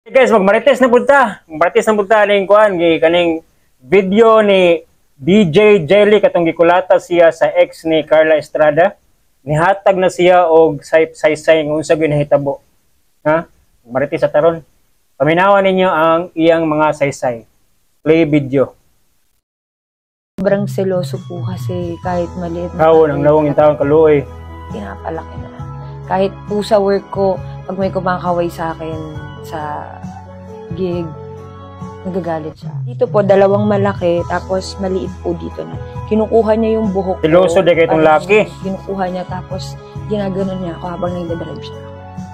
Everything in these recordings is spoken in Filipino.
Guys, magmarites na punta. Magmarites na punta ning kuan kaning video ni DJ Jelly katong gikulata siya sa ex ni Carla Estrada. Nihatag na siya og say-say unsa gyud nahitabo. Ha? Magmarites sa taron. Paminawan ninyo ang iyang mga saysay. Play video. Sobrang seloso po kasi kahit maliit na Kao nang nawong yung taong kaluoy. Pinapalaki na. Kahit po sa work ko, pag may kumakaway sa akin sa gig, nagagalit siya. Dito po, dalawang malaki, tapos maliit po dito na. Kinukuha niya yung buhok ko. Piloso de kay itong laki. Kinukuha niya, tapos ginaganon niya ako habang nagdadrive siya.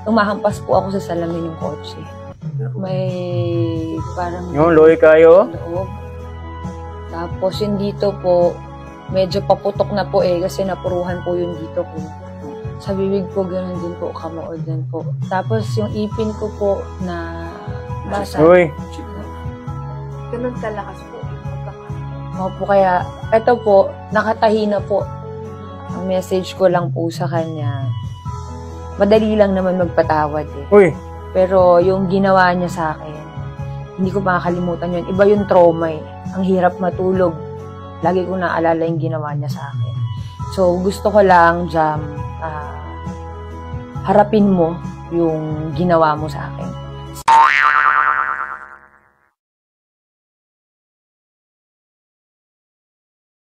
Tumahampas po ako sa salamin ng kotse. May parang... Yung loy kayo? Loob. Tapos yung dito po, medyo paputok na po kasi napuruhan po yung dito ko. Sa bibig po, gano'n din po, kamaod din po. Tapos yung ipin ko po na basa. Uy. Ganun kalakas po. Opo, kaya, eto po, nakatahi na po. Ang message ko lang po sa kanya, madali lang naman magpatawad Uy. Pero yung ginawa niya sa akin, hindi ko makakalimutan yun. Iba yung trauma Ang hirap matulog. Lagi ko naalala yung ginawa niya sa akin. So, gusto ko lang, Jam, harapin mo yung ginawa mo sa akin.